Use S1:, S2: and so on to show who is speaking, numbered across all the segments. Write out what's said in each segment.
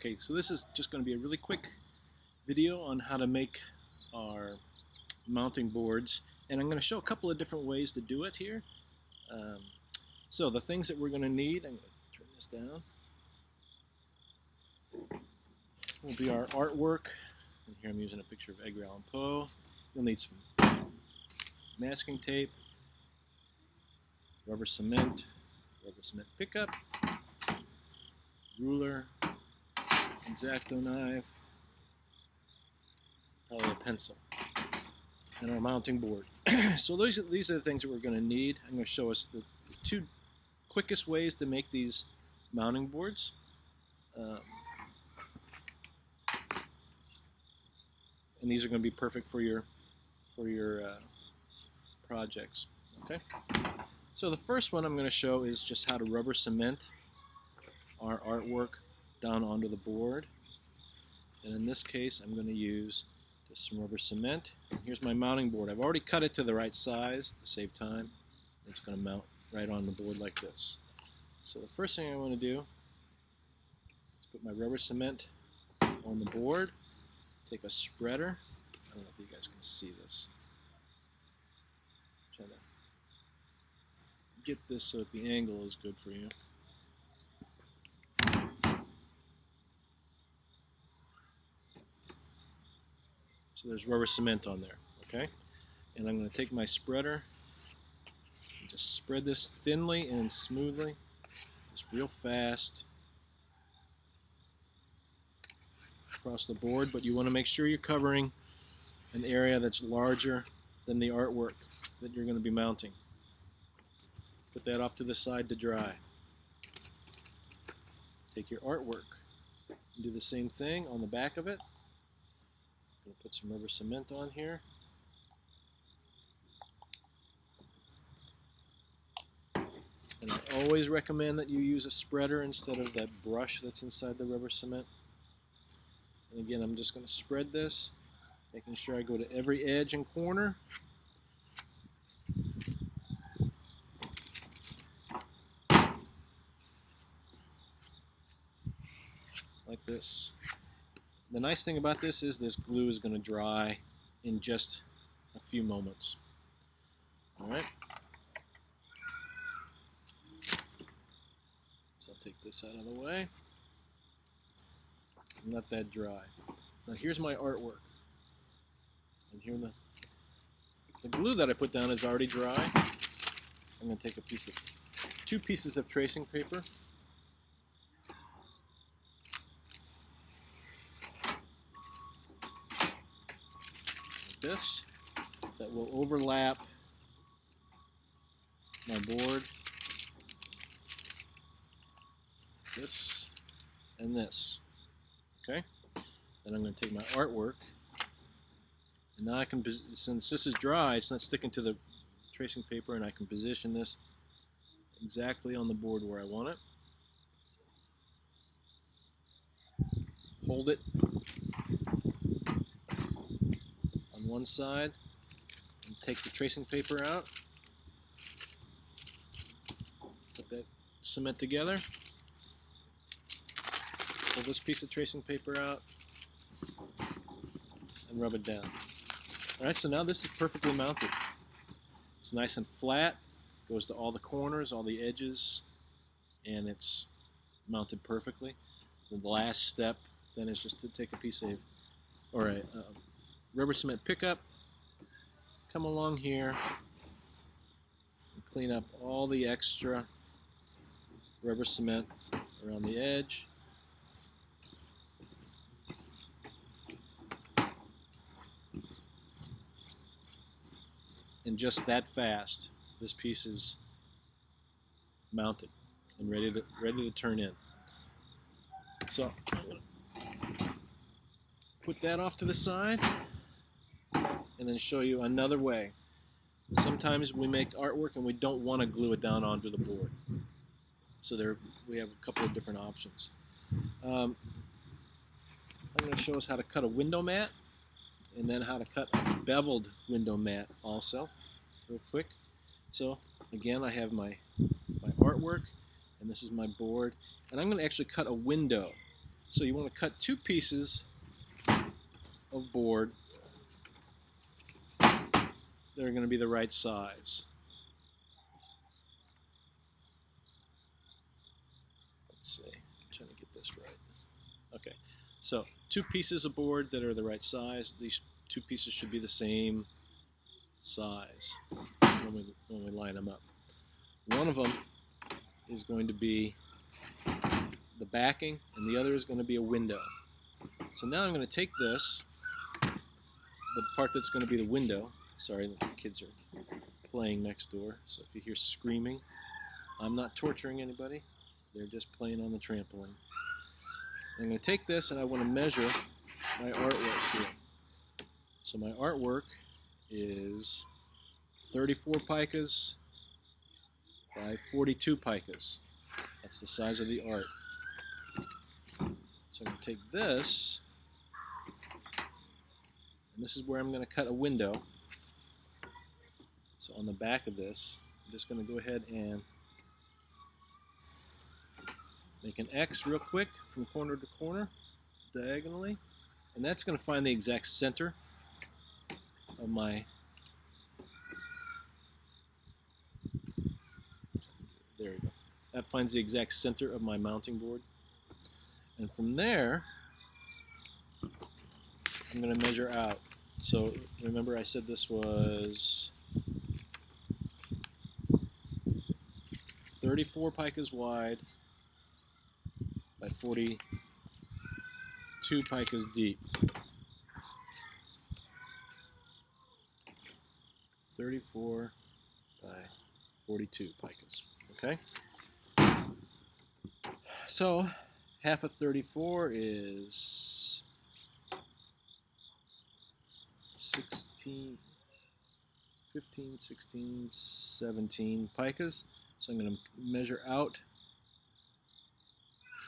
S1: Okay, so this is just going to be a really quick video on how to make our mounting boards, and I'm going to show a couple of different ways to do it here. So the things that we're going to need, I'm going to turn this down, will be our artwork. And here I'm using a picture of Edgar Allan Poe. You'll need some masking tape, rubber cement pickup, ruler, X-Acto knife, probably a pencil, and our mounting board. So these are the things that we're going to need. I'm going to show us the two quickest ways to make these mounting boards. And these are going to be perfect for your projects. Okay. So the first one I'm going to show is just how to rubber cement our artwork down onto the board. And in this case, I'm going to use just some rubber cement. Here's my mounting board. I've already cut it to the right size to save time. It's going to mount right on the board like this. So the first thing I want to do is put my rubber cement on the board. Take a spreader. I don't know if you guys can see this. Try to get this so that the angle is good for you. So there's rubber cement on there, okay? And I'm going to take my spreader and just spread this thinly and smoothly, just real fast across the board, but you want to make sure you're covering an area that's larger than the artwork that you're going to be mounting. Put that off to the side to dry. Take your artwork and do the same thing on the back of it. I'm going to put some rubber cement on here. And I always recommend that you use a spreader instead of that brush that's inside the rubber cement. And again, I'm just going to spread this, making sure I go to every edge and corner. Like this. The nice thing about this is this glue is going to dry in just a few moments. Alright. So I'll take this out of the way and let that dry. Now here's my artwork. And here the glue that I put down is already dry. I'm going to take two pieces of tracing paper. Like this. That will overlap my board. This and this. Okay? Then I'm going to take my artwork. And now I can, since this is dry, it's not sticking to the tracing paper, and I can position this exactly on the board where I want it. Hold it on one side and take the tracing paper out. Put that cement together. Pull this piece of tracing paper out and rub it down. Alright, so now this is perfectly mounted. It's nice and flat, goes to all the corners, all the edges, and it's mounted perfectly. The last step then is just to take a piece of, or a rubber cement pickup, come along here, and clean up all the extra rubber cement around the edge. And just that fast, this piece is mounted and ready to turn in. So I'm going to put that off to the side and then show you another way. Sometimes we make artwork and we don't want to glue it down onto the board. So we have a couple of different options. I'm going to show us how to cut a window mat, and then how to cut a beveled window mat also, real quick. So again, I have my artwork, and this is my board, and I'm going to actually cut a window So you want to cut 2 pieces of board that are going to be the right size. Let's see, I'm trying to get this right. Okay, so 2 pieces of board that are the right size. These 2 pieces should be the same size when we line them up. One of them is going to be the backing, and the other is going to be a window. So now I'm going to take this, the part that's going to be the window. Sorry, the kids are playing next door, so if you hear screaming, I'm not torturing anybody. They're just playing on the trampoline. I'm going to take this and I want to measure my artwork here. So my artwork is 34 picas by 42 picas. That's the size of the art. So I'm going to take this, and this is where I'm going to cut a window. So on the back of this, I'm just going to go ahead and make an X real quick from corner to corner, diagonally, and that's going to find the exact center of my, there we go. That finds the exact center of my mounting board. And from there, I'm going to measure out. So remember I said this was 34 picas wide by 42 picas deep. 34 by 42 picas. Okay? So half of 34 is 16, 15, 16, 17 picas. So I'm going to measure out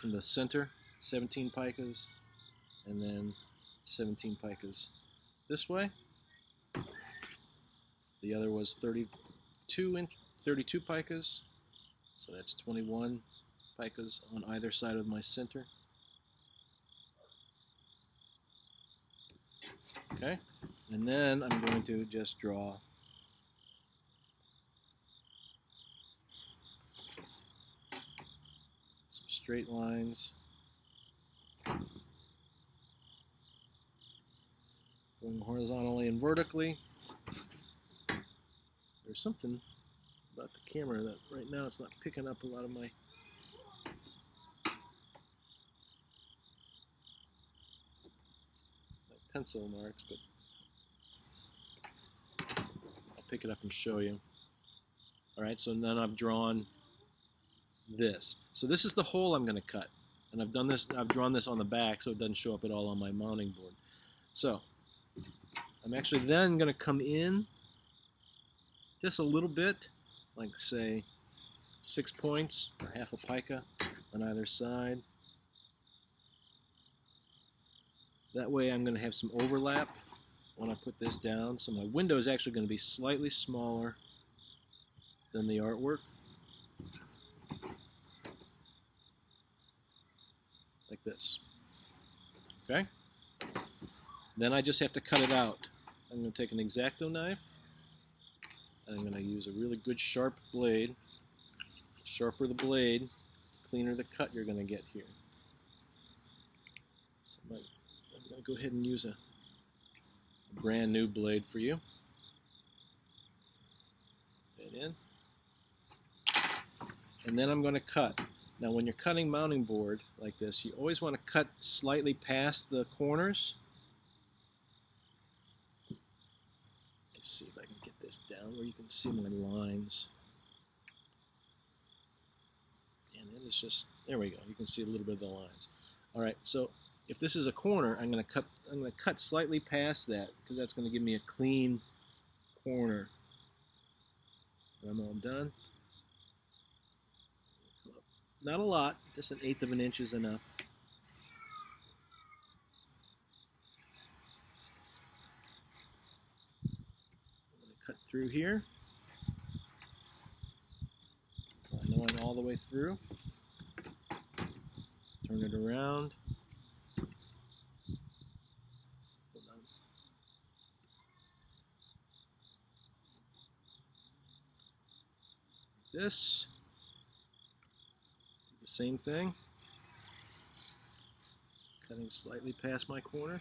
S1: from the center 17 picas and then 17 picas this way. The other was 32 picas, so that's 21 picas on either side of my center. Okay, and then I'm going to just draw some straight lines going horizontally and vertically. There's something about the camera that right now it's not picking up a lot of my pencil marks, but I'll pick it up and show you. Alright, so then I've drawn this. So this is the hole I'm going to cut. And I've drawn this on the back so it doesn't show up at all on my mounting board. So I'm actually then going to come in just a little bit, like say 6 points or half a pica on either side. That way I'm going to have some overlap when I put this down. So my window is actually going to be slightly smaller than the artwork. Like this. Okay? Then I just have to cut it out. I'm going to take an X-Acto knife, and I'm going to use a really good sharp blade. The sharper the blade, cleaner the cut you're going to get here. So I'm going to go ahead and use a brand new blade for you. Put that in. And then I'm going to cut. Now when you're cutting mounting board like this, you always want to cut slightly past the corners. Let's see if I can get this down where you can see my lines. And then it's just, there we go. You can see a little bit of the lines. All right, so if this is a corner, I'm going to cut slightly past that because that's going to give me a clean corner. When I'm all done. Not a lot, just 1/8 of an inch is enough. I'm going to cut through here. I know I'm all the way through. Turn it around. this. Do the same thing. Cutting slightly past my corner.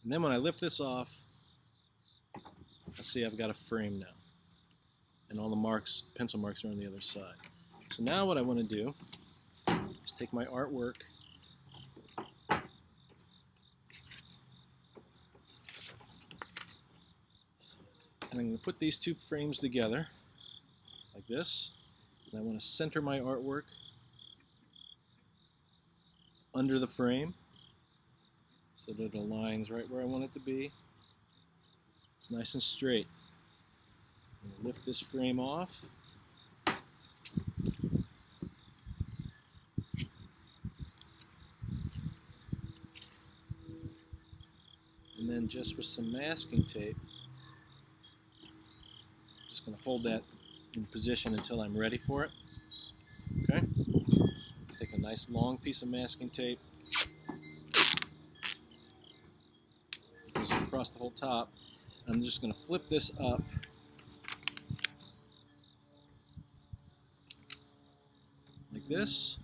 S1: And then when I lift this off, I see I've got a frame now. And all the marks, pencil marks, are on the other side. So now what I want to do is take my artwork and I'm going to put these two frames together like this. And I want to center my artwork under the frame so that it aligns right where I want it to be. It's nice and straight. I'm going to lift this frame off. And then just with some masking tape, I'm just going to hold that in position until I'm ready for it. Okay? Take a nice long piece of masking tape, goes across the whole top. I'm just going to flip this up like this.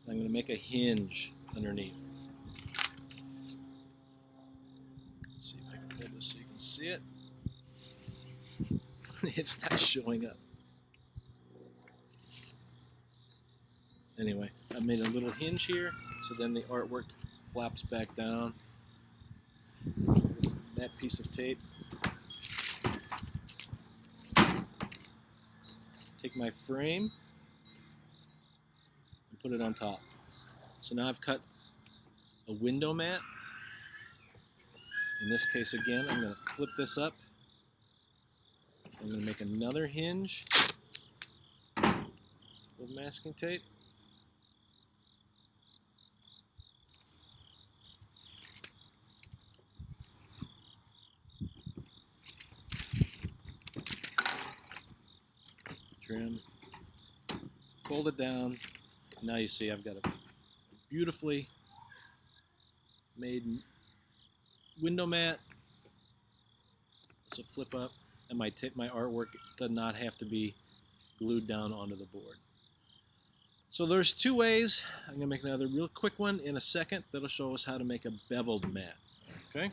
S1: I'm going to make a hinge underneath. Let's see if I can pull this so you can see it. It's not showing up. Anyway, I made a little hinge here, so then the artwork flaps back down. That piece of tape. Take my frame and put it on top. So now I've cut a window mat. In this case, again, I'm going to flip this up. I'm going to make another hinge with masking tape. Trim, fold it down. Now you see I've got a beautifully made window mat. This will flip up, and my artwork does not have to be glued down onto the board. So there's two ways. I'm going to make another real quick one in a second that'll show us how to make a beveled mat. Okay?